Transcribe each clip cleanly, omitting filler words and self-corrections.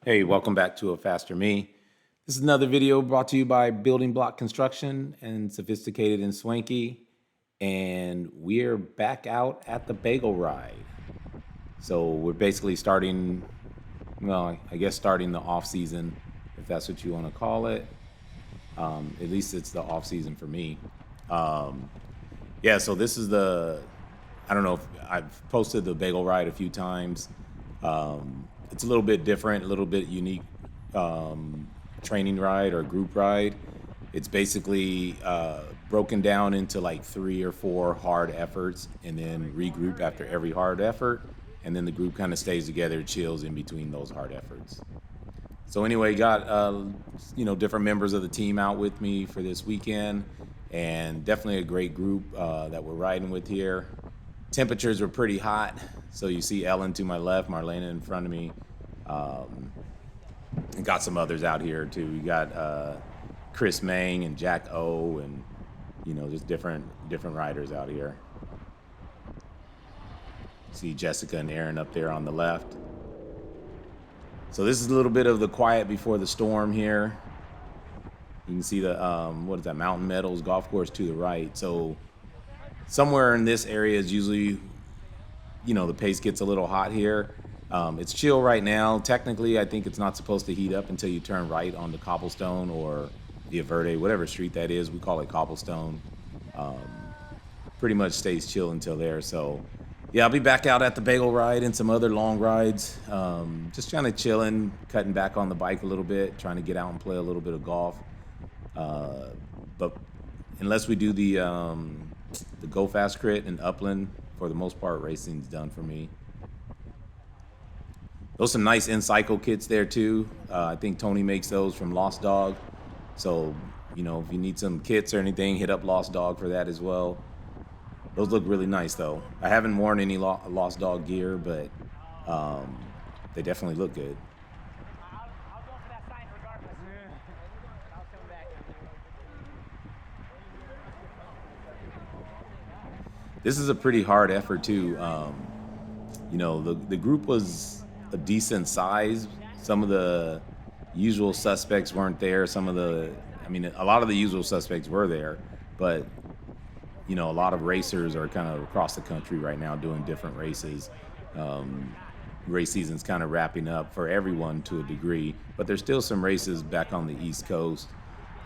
Hey, welcome back to A Faster Me. This is another video brought to you by Building Block Construction and Sophisticated and Swanky. And we're back out at the Bagel Ride. So we're basically starting, well, I guess starting the off season, if that's what you want to call it. At least it's the off season for me. Yeah, so this is I don't know if I've posted the Bagel Ride a few times. It's a little bit different, a little bit unique training ride or group ride. It's basically broken down into like 3 or 4 hard efforts and then regroup after every hard effort. And then the group kind of stays together, chills in between those hard efforts. So anyway, got different members of the team out with me for this weekend, and definitely a great group that we're riding with here. Temperatures were pretty hot, so you see Ellen to my left, Marlena in front of me, and got some others out here too. We got Chris Mang and Jack O, and just different riders out here. See Jessica and Aaron up there on the left. So this is a little bit of the quiet before the storm here. You can see the what is that, Mountain Meadows golf course to the right. So somewhere in this area is usually, the pace gets a little hot here. It's chill right now. Technically, I think it's not supposed to heat up until you turn right onto Cobblestone or Via Verde, whatever street that is. We call it Cobblestone. Pretty much stays chill until there. So yeah, I'll be back out at the Bagel Ride and some other long rides. Just kind of chilling, cutting back on the bike a little bit, trying to get out and play a little bit of golf. But unless we do the Go Fast Crit in Upland, for the most part, racing's done for me. Those some nice Incycle kits there too. I think Tony makes those from Lost Dog. So, if you need some kits or anything, hit up Lost Dog for that as well. Those look really nice though. I haven't worn any Lost Dog gear, but they definitely look good. I'll go for that sign regardless. I'll come back. This is a pretty hard effort too. The group was a decent size. Some of the usual suspects weren't there. A lot of the usual suspects were there, but a lot of racers are kind of across the country right now doing different races. Race season's kind of wrapping up for everyone to a degree, but there's still some races back on the East Coast.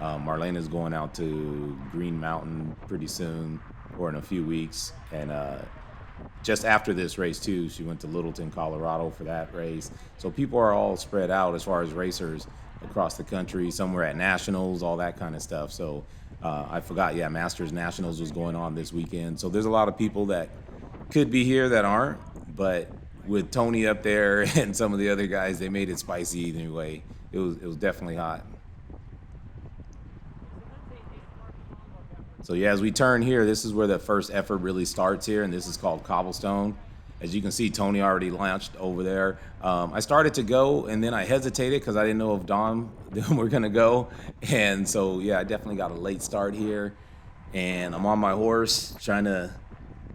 Marlena's going out to Green Mountain pretty soon, or in a few weeks, and just after this race too, she went to Littleton, Colorado for that race. So people are all spread out as far as racers across the country. Some were at nationals, all that kind of stuff. So I forgot, Masters Nationals was going on this weekend. So there's a lot of people that could be here that aren't, but with Tony up there and some of the other guys, they made it spicy anyway. It was definitely hot. So as we turn here, this is where the first effort really starts here, and this is called Cobblestone. As you can see, Tony already launched over there. I started to go, and then I hesitated because I didn't know if Dom were going to go. And so, I definitely got a late start here. And I'm on my horse trying to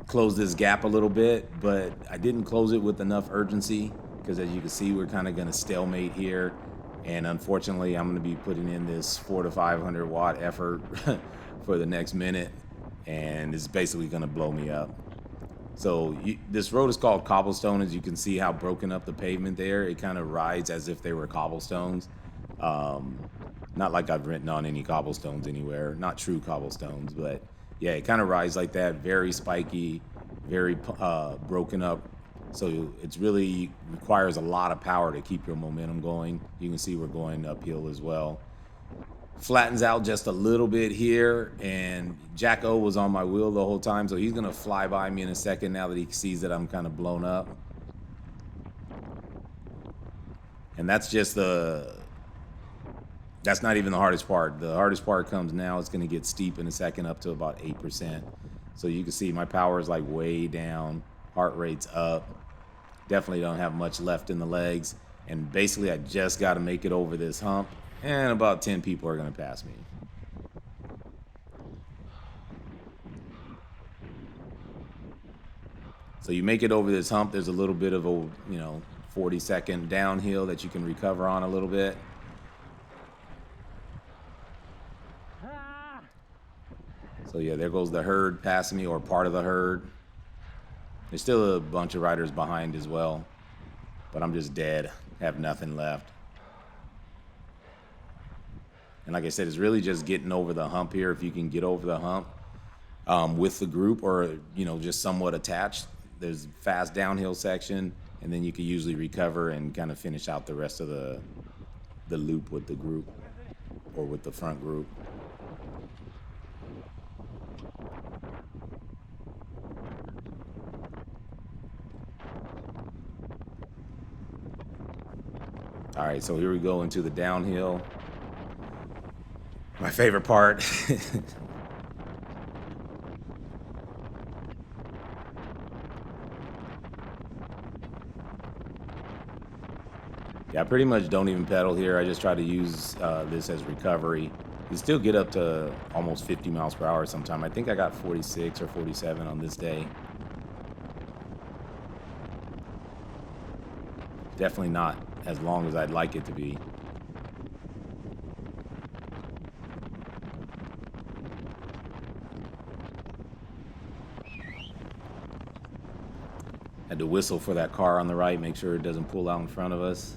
close this gap a little bit, but I didn't close it with enough urgency because, as you can see, we're kind of going to stalemate here. And unfortunately, I'm going to be putting in this 400 to 500 watt effort for the next minute, and it's basically going to blow me up. So this road is called Cobblestone. As you can see how broken up the pavement there, it kind of rides as if they were cobblestones. Not like I've ridden on any cobblestones anywhere, not true cobblestones, but it kind of rides like that, very spiky, very broken up. So it's really requires a lot of power to keep your momentum going. You can see we're going uphill as well. Flattens out just a little bit here, and Jack O was on my wheel the whole time, so he's gonna fly by me in a second now that he sees that I'm kind of blown up. And that's not even the hardest part. The hardest part comes now. It's gonna get steep in a second, up to about 8%. So you can see my power is like way down, heart rate's up. Definitely don't have much left in the legs, and basically I just got to make it over this hump, and about 10 people are going to pass me. So you make it over this hump. There's a little bit of a 40-second downhill that you can recover on a little bit. So yeah, there goes the herd passing me, or part of the herd. There's still a bunch of riders behind as well, but I'm just dead, have nothing left. And like I said, it's really just getting over the hump here. If you can get over the hump with the group, or just somewhat attached, there's a fast downhill section, and then you can usually recover and kind of finish out the rest of the loop with the group or with the front group. All right, so here we go into the downhill. My favorite part. Yeah, I pretty much don't even pedal here. I just try to use this as recovery. You still get up to almost 50 miles per hour sometime. I think I got 46 or 47 on this day. Definitely not as long as I'd like it to be. Had to whistle for that car on the right, make sure it doesn't pull out in front of us.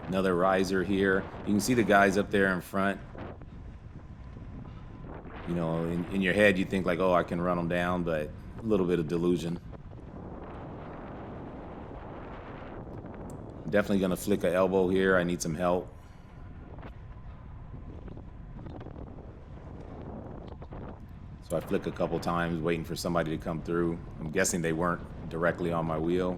Another riser here. You can see the guys up there in front. In your head you think like, oh, I can run them down, but a little bit of delusion. Definitely gonna flick an elbow here. I need some help. So I flick a couple times, waiting for somebody to come through. I'm guessing they weren't directly on my wheel.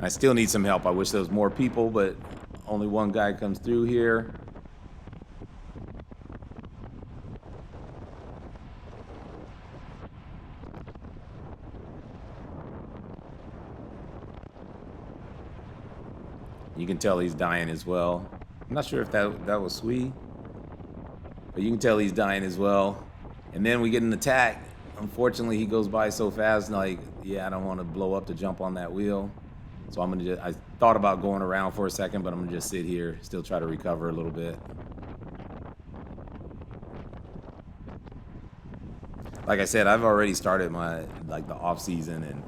I still need some help. I wish there was more people, but only one guy comes through here. You can tell he's dying as well. I'm not sure if that was Sweet, but you can tell he's dying as well. And then we get an attack. Unfortunately, he goes by so fast, like, yeah, I don't want to blow up to jump on that wheel. So I thought about going around for a second, but I'm gonna just sit here, still try to recover a little bit. Like I said, I've already started the off season, and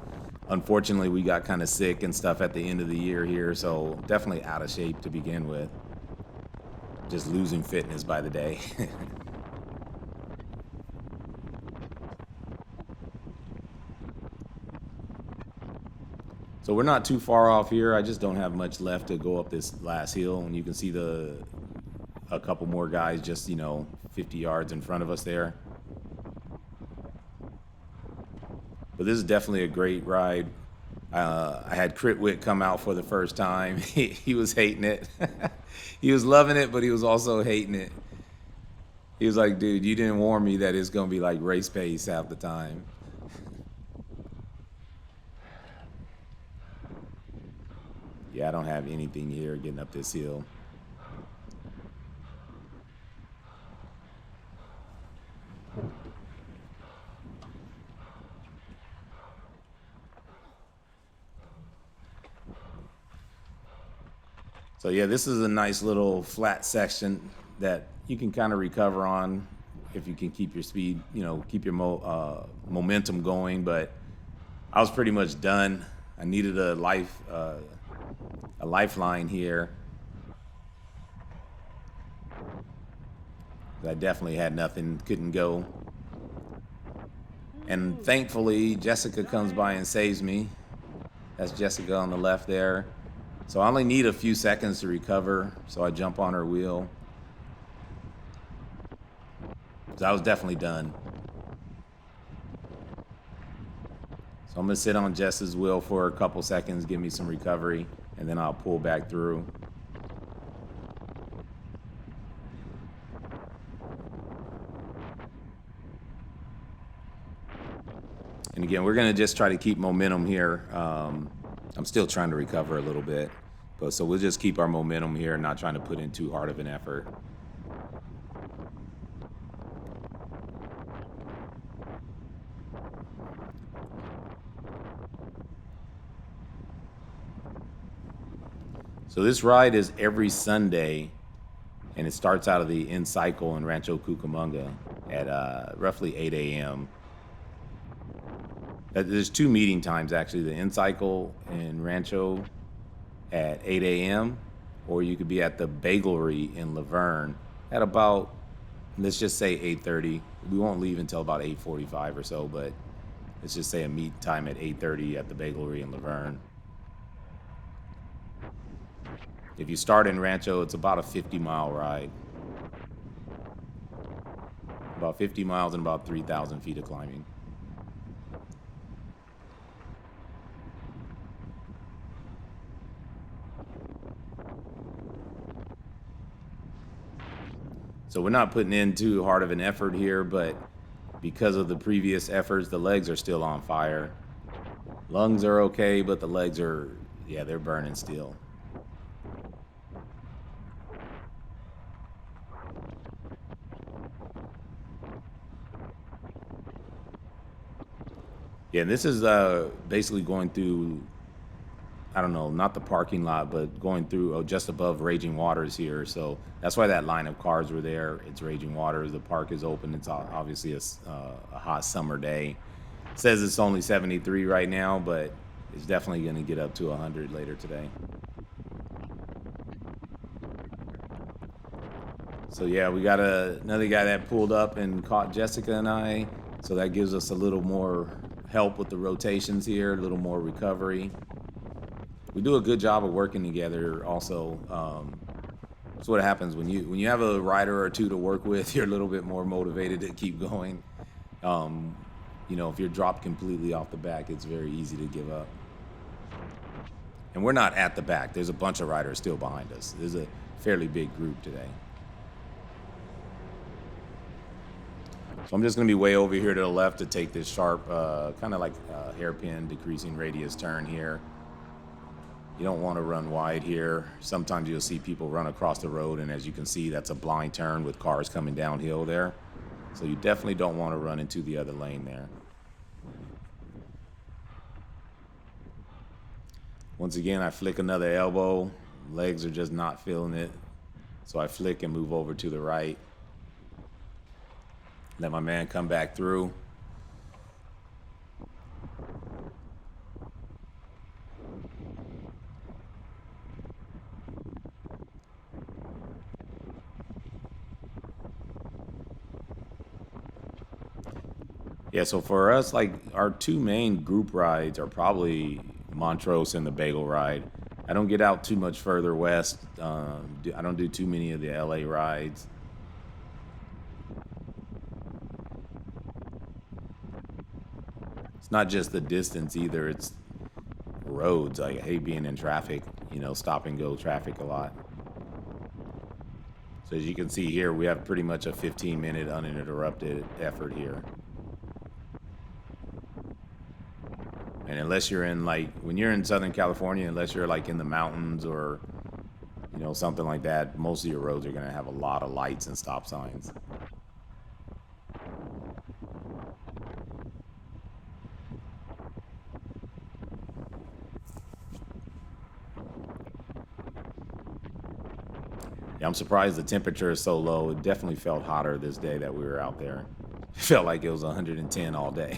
unfortunately we got kind of sick and stuff at the end of the year here, so definitely out of shape to begin with. Just losing fitness by the day. So we're not too far off here. I just don't have much left to go up this last hill, and you can see a couple more guys just 50 yards in front of us there. But this is definitely a great ride. I had Critwit come out for the first time. He was hating it. He was loving it, but he was also hating it. He was like, dude, you didn't warn me that it's gonna be like race pace half the time. Yeah, I don't have anything here getting up this hill. So yeah, this is a nice little flat section that you can kind of recover on if you can keep your speed, keep your momentum going. But I was pretty much done. I needed a lifeline here. I definitely had nothing, couldn't go. And thankfully, Jessica comes by and saves me. That's Jessica on the left there. So I only need a few seconds to recover, so I jump on her wheel. So I was definitely done. So I'm gonna sit on Jess's wheel for a couple seconds, give me some recovery, and then I'll pull back through. And again, we're gonna just try to keep momentum here. I'm still trying to recover a little bit, but so we'll just keep our momentum here, not trying to put in too hard of an effort. So this ride is every Sunday, and it starts out of the Incycle in Rancho Cucamonga at roughly 8 a.m. There's two meeting times, actually, the Incycle in Rancho at 8 a.m., or you could be at the Bagel Ride in Laverne at about, let's just say 8:30. We won't leave until about 8:45 or so, but let's just say a meet time at 8:30 at the Bagel Ride in Laverne. If you start in Rancho, it's about a 50-mile ride. About 50 miles and about 3,000 feet of climbing. So we're not putting in too hard of an effort here, but because of the previous efforts, the legs are still on fire. Lungs are okay, but the legs are, yeah, they're burning still. Yeah, this is basically going through, I don't know, not the parking lot, but going through just above Raging Waters here. So that's why that line of cars were there. It's Raging Waters. The park is open. It's obviously a hot summer day. It says it's only 73 right now, but it's definitely going to get up to 100 later today. So yeah, we got another guy that pulled up and caught Jessica and I. So that gives us a little more help with the rotations here, a little more recovery. We do a good job of working together also. That's what happens when you have a rider or two to work with, you're a little bit more motivated to keep going. If you're dropped completely off the back, it's very easy to give up. And we're not at the back. There's a bunch of riders still behind us. There's a fairly big group today. So I'm just going to be way over here to the left to take this sharp, kind of like hairpin decreasing radius turn here. You don't want to run wide here. Sometimes you'll see people run across the road, and as you can see, that's a blind turn with cars coming downhill there. So you definitely don't want to run into the other lane there. Once again, I flick another elbow. Legs are just not feeling it. So I flick and move over to the right. Let my man come back through. Yeah, so for us, like our two main group rides are probably Montrose and the Bagel Ride. I don't get out too much further west. I don't do too many of the LA rides. It's not just the distance either, it's roads. I hate being in traffic, stop and go traffic a lot. So as you can see here, we have pretty much a 15-minute uninterrupted effort here. And unless you're in when you're in Southern California, unless you're in the mountains or, something like that, most of your roads are going to have a lot of lights and stop signs. Yeah, I'm surprised the temperature is so low. It definitely felt hotter this day that we were out there. It felt like it was 110 all day.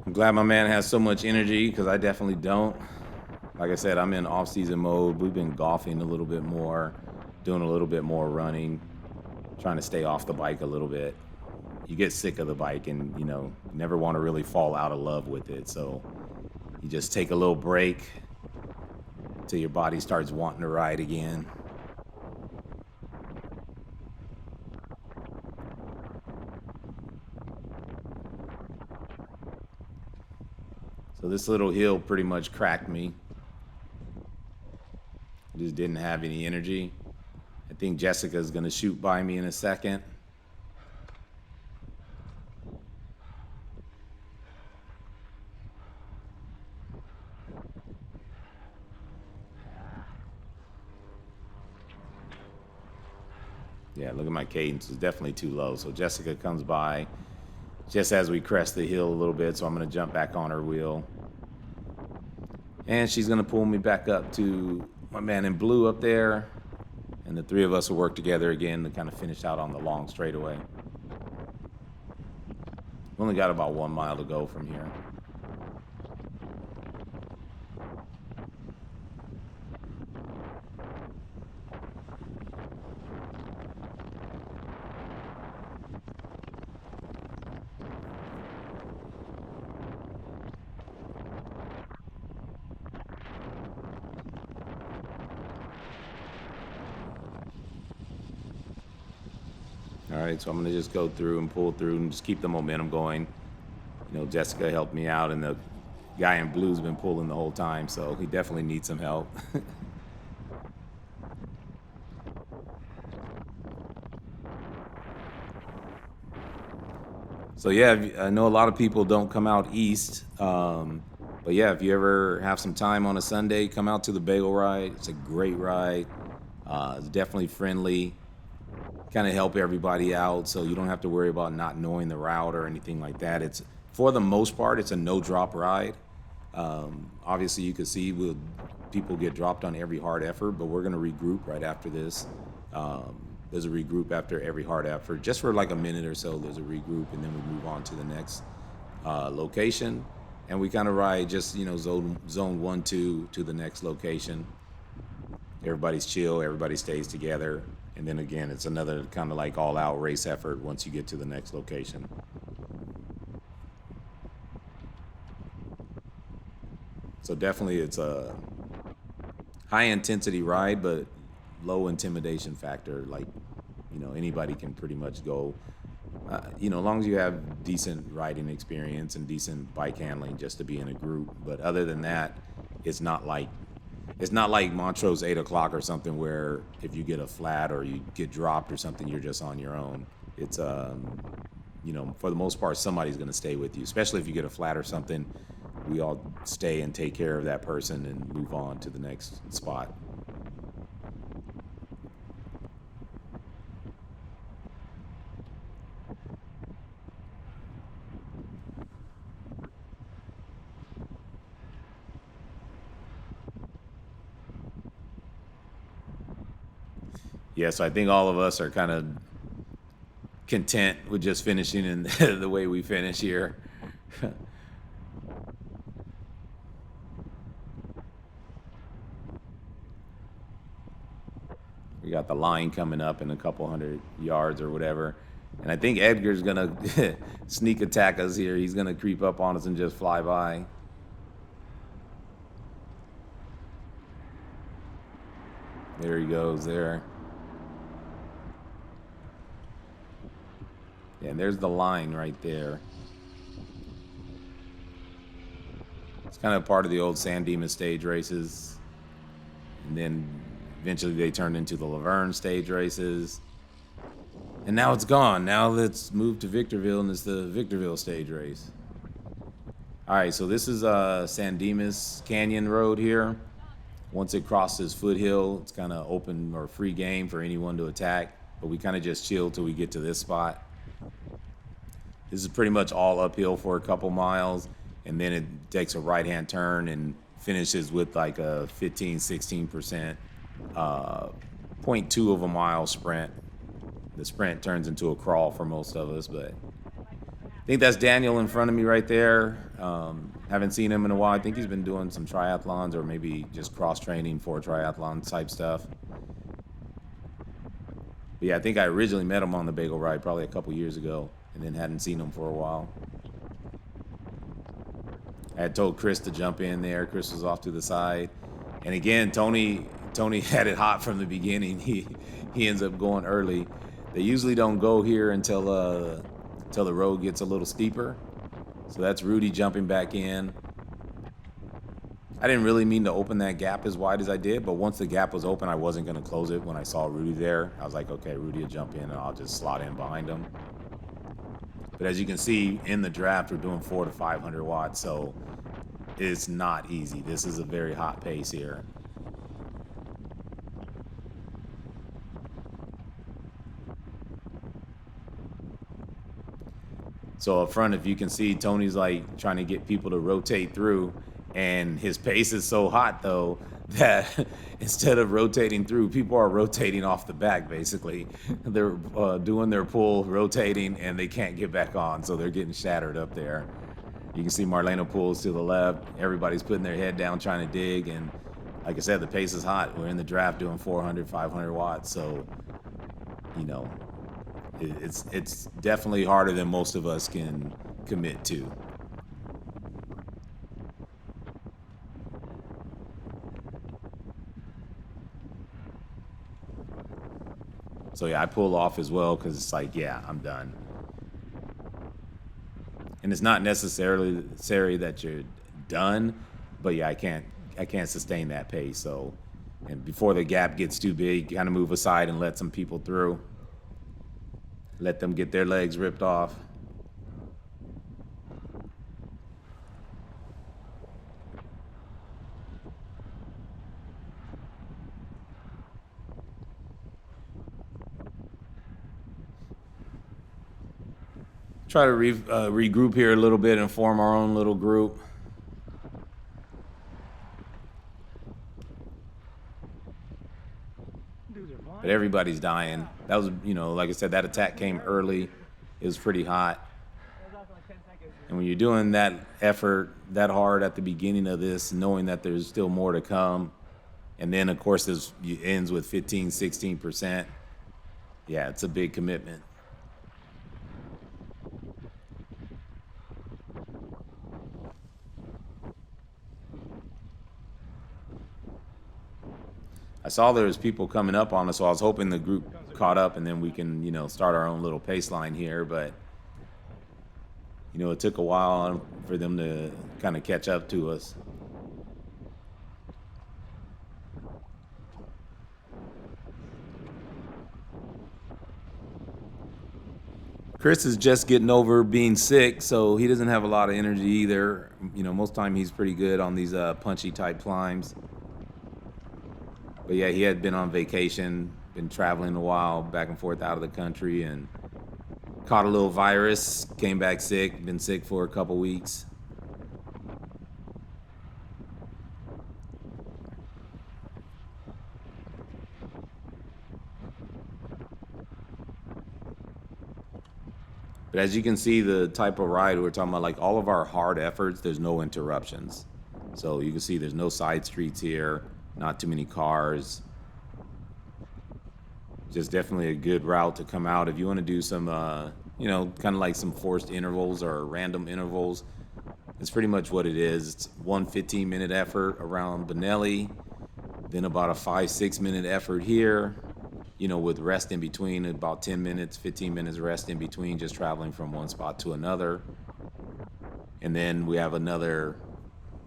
I'm glad my man has so much energy because I definitely don't. Like I said, I'm in off-season mode. We've been golfing a little bit more, doing a little bit more running, trying to stay off the bike a little bit. You get sick of the bike and, never want to really fall out of love with it. So you just take a little break until your body starts wanting to ride again. So this little hill pretty much cracked me. I just didn't have any energy. think Jessica's gonna shoot by me in a second. Yeah, look at my cadence. It's definitely too low. So Jessica comes by just as we crest the hill a little bit, so I'm going to jump back on her wheel. And she's going to pull me back up to my man in blue up there. And the three of us will work together again to kind of finish out on the long straightaway. We only got about 1 mile to go from here. All right, so I'm gonna just go through and pull through and just keep the momentum going. You know, Jessica helped me out, and the guy in blue's been pulling the whole time, so he definitely needs some help. So yeah, I know a lot of people don't come out east, but yeah, if you ever have some time on a Sunday, come out to the Bagel Ride. It's a great ride. It's definitely friendly. Kind of help everybody out, so you don't have to worry about not knowing the route or anything like that. It's, for the most part, it's a no-drop ride. Obviously, you can see people get dropped on every hard effort, but we're going to regroup right after this. There's a regroup after every hard effort, just for like a minute or so. There's a regroup, and then we move on to the next location, and we kind of ride just, you know, zone 1, 2 to the next location. Everybody's chill, everybody stays together. And then again, it's another kind of like all-out race effort once you get to the next location. So definitely it's a high-intensity ride, but low intimidation factor. Like, you know, anybody can pretty much go, you know, as long as you have decent riding experience and decent bike handling just to be in a group. But other than that, it's not like Montrose 8 o'clock or something where if you get a flat or you get dropped or something, you're just on your own. It's, you know, for the most part, somebody's going to stay with you, especially if you get a flat or something. We all stay and take care of that person and move on to the next spot. Yeah, so I think all of us are kind of content with just finishing in the way we finish here. We got the line coming up in a couple hundred yards or whatever. And I think Edgar's going to sneak attack us here. He's going to creep up on us and just fly by. There he goes there. Yeah, and there's the line right there. It's kind of part of the old San Dimas stage races. And then eventually they turned into the Laverne stage races. And now it's gone. Now let's move to Victorville, and it's the Victorville stage race. All right, so this is San Dimas Canyon Road here. Once it crosses Foothill, it's kind of open or free game for anyone to attack. But we kind of just chill till we get to this spot. This is pretty much all uphill for a couple miles, and then it takes a right-hand turn and finishes with like a 15-16%, 0.2 of a mile sprint. The sprint turns into a crawl for most of us, but I think that's Daniel in front of me right there. Haven't seen him in a while. I think he's been doing some triathlons or maybe just cross-training for triathlon type stuff. But yeah, I think I originally met him on the Bagel Ride probably a couple years ago, and then hadn't seen him for a while. I had told Chris to jump in there. Chris was off to the side. And again, Tony had it hot from the beginning. He ends up going early. They usually don't go here until the road gets a little steeper. So that's Rudy jumping back in. I didn't really mean to open that gap as wide as I did, but once the gap was open, I wasn't going to close it. When I saw Rudy there, I was like, okay, Rudy will jump in and I'll just slot in behind him. But as you can see in the draft, we're doing 400 to 500 watts, so it's not easy. This is a very hot pace here. So up front, if you can see, Tony's like trying to get people to rotate through, and his pace is so hot though that instead of rotating through, people are rotating off the back basically. They're doing their pull, rotating, and they can't get back on, so they're getting shattered up there. You can see Marlena pulls to the left. Everybody's putting their head down trying to dig, and like I said, the pace is hot. We're in the draft doing 400, 500 watts, so you know, it's definitely harder than most of us can commit to. So yeah, I pull off as well because it's like, yeah, I'm done. And it's not necessarily that you're done, but yeah, I can't sustain that pace. So, and before the gap gets too big, kind of move aside and let some people through. Let them get their legs ripped off. Try to regroup here a little bit and form our own little group. But everybody's dying. That was, like I said, that attack came early. It was pretty hot. And when you're doing that effort that hard at the beginning of this, knowing that there's still more to come, and then, of course, this ends with 15, 16%, yeah, it's a big commitment. I saw there was people coming up on us, so I was hoping the group caught up and then we can, start our own little pace line here. But, it took a while for them to kind of catch up to us. Chris is just getting over being sick, so he doesn't have a lot of energy either. Most time he's pretty good on these punchy type climbs. But yeah, he had been on vacation, been traveling a while, back and forth out of the country, and caught a little virus, came back sick, been sick for a couple weeks. But as you can see, the type of ride we're talking about, like all of our hard efforts, there's no interruptions. So you can see there's no side streets here. Not too many cars. Just definitely a good route to come out if you want to do some, kind of like some forced intervals or random intervals. It's pretty much what it is. It's one 15-minute effort around Benelli, then about a 5-6 minute effort here, with rest in between, about 10 minutes, 15 minutes rest in between, just traveling from one spot to another. And then we have another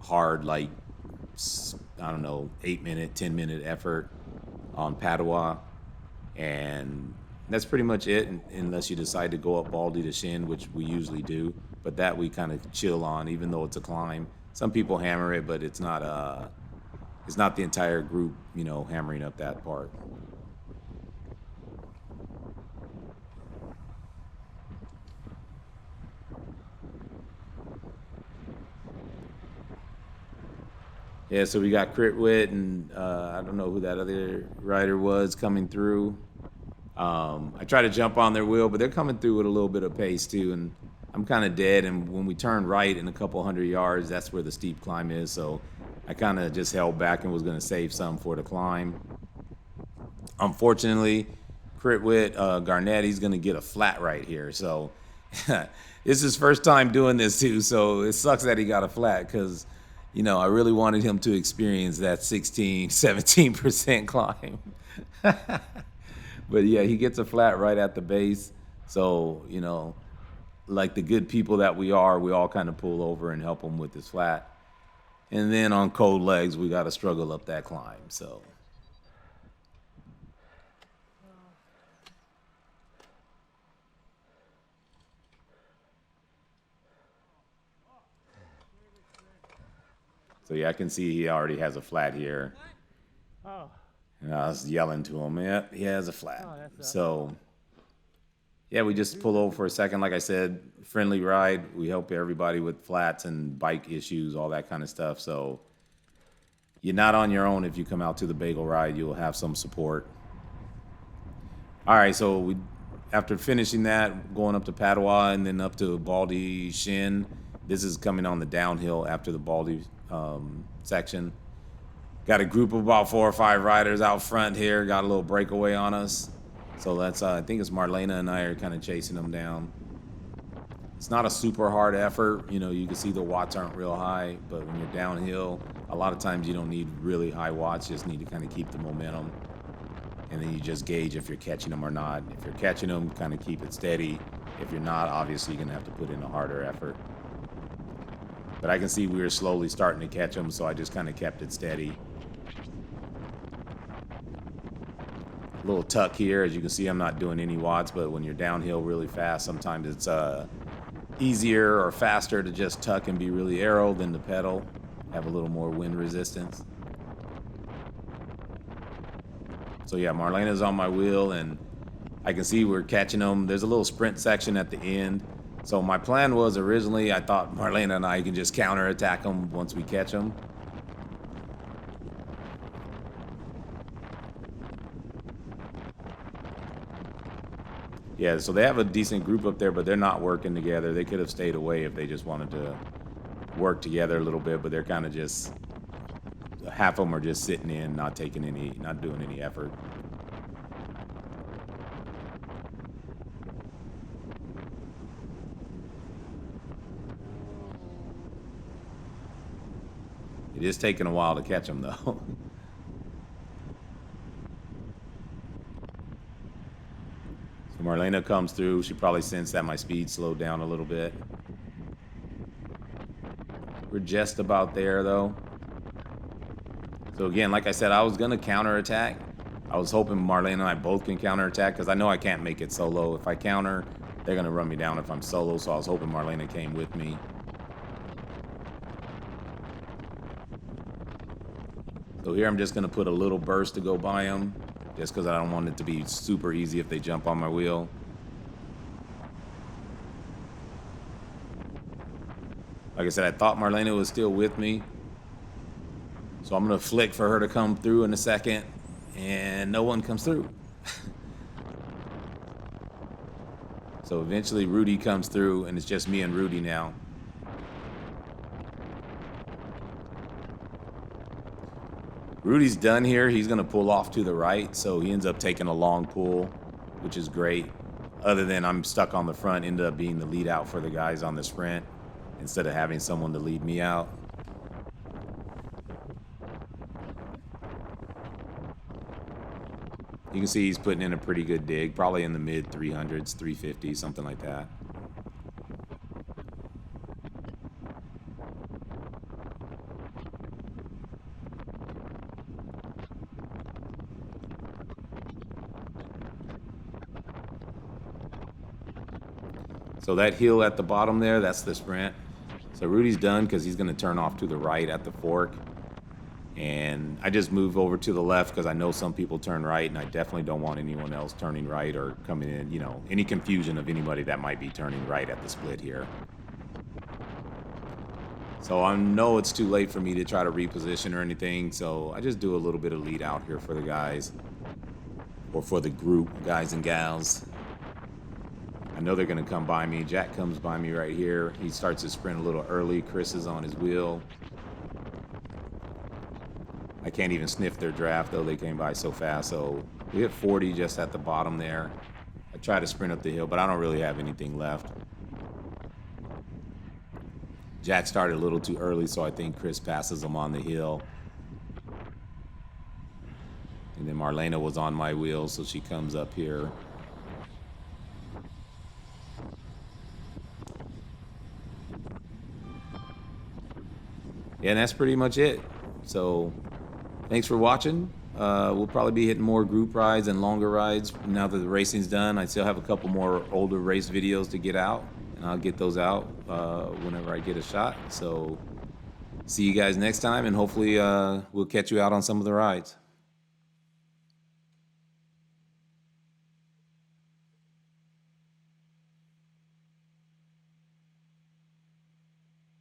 hard, 8-minute, 10-minute effort on Padua. And that's pretty much it, unless you decide to go up Baldy to Shin, which we usually do. But that we kind of chill on, even though it's a climb. Some people hammer it, but it's not the entire group, hammering up that part. Yeah, so we got Crit Wit and I don't know who that other rider was coming through. I try to jump on their wheel, but they're coming through with a little bit of pace too, and I'm kind of dead. And when we turn right in a couple hundred yards, that's where the steep climb is. So I kind of just held back and was going to save some for the climb. Unfortunately, Crit Wit, Garnett, he's going to get a flat right here. So this is his first time doing this too, so it sucks that he got a flat because I really wanted him to experience that 16, 17% climb. But yeah, he gets a flat right at the base. So, like the good people that we are, we all kind of pull over and help him with his flat. And then on cold legs, we got to struggle up that climb. So. So yeah, I can see he already has a flat here. Oh. And I was yelling to him, yeah, he has a flat. Oh, that's So yeah, we just pull over for a second. Like I said, friendly ride. We help everybody with flats and bike issues, all that kind of stuff. So you're not on your own if you come out to the Bagel Ride. You'll have some support. All right, so after finishing that, going up to Padua and then up to Baldy Shin. This is coming on the downhill after the Baldy section. Got a group of about 4 or 5 riders out front here. Got a little breakaway on us. So that's, I think it's Marlena and I are kind of chasing them down. It's not a super hard effort. You know, you can see the watts aren't real high, but when you're downhill, a lot of times you don't need really high watts. You just need to kind of keep the momentum. And then you just gauge if you're catching them or not. If you're catching them, kind of keep it steady. If you're not, obviously you're gonna have to put in a harder effort. But I can see we were slowly starting to catch them, so I just kind of kept it steady. A little tuck here. As you can see, I'm not doing any watts, but when you're downhill really fast, sometimes it's easier or faster to just tuck and be really aero than to pedal. Have a little more wind resistance. So yeah, Marlena's on my wheel, and I can see we're catching them. There's a little sprint section at the end. So my plan was originally, I thought Marlena and I can just counterattack them once we catch them. Yeah, so they have a decent group up there, but they're not working together. They could have stayed away if they just wanted to work together a little bit, but they're kind of just, half of them are just sitting in, not doing any effort. It is taking a while to catch them, though. So Marlena comes through. She probably sensed that my speed slowed down a little bit. We're just about there, though. So again, like I said, I was going to counterattack. I was hoping Marlena and I both can counterattack because I know I can't make it solo. If I counter, they're going to run me down if I'm solo, so I was hoping Marlena came with me. So here I'm just going to put a little burst to go by them, just because I don't want it to be super easy if they jump on my wheel. Like I said, I thought Marlena was still with me. So I'm going to flick for her to come through in a second, and no one comes through. So eventually Rudy comes through, and it's just me and Rudy now. Rudy's done here. He's going to pull off to the right, so he ends up taking a long pull, which is great. Other than I'm stuck on the front, ended up being the lead out for the guys on the sprint instead of having someone to lead me out. You can see he's putting in a pretty good dig, probably in the mid 300s, 350, something like that. So that hill at the bottom there, that's the sprint. So Rudy's done because he's going to turn off to the right at the fork. And I just move over to the left because I know some people turn right, and I definitely don't want anyone else turning right or coming in, you know, any confusion of anybody that might be turning right at the split here. So I know it's too late for me to try to reposition or anything, so I just do a little bit of lead out here for the guys, or for the group, guys and gals. I know they're going to come by me. Jack comes by me right here. He starts his sprint a little early. Chris is on his wheel. I can't even sniff their draft, though. They came by so fast. So we hit 40 just at the bottom there. I try to sprint up the hill, but I don't really have anything left. Jack started a little too early, so I think Chris passes him on the hill. And then Marlena was on my wheel, so she comes up here. And that's pretty much it. So thanks for watching. We'll probably be hitting more group rides and longer rides now that the racing's done. I still have a couple more older race videos to get out, and I'll get those out whenever I get a shot. So see you guys next time, and hopefully we'll catch you out on some of the rides.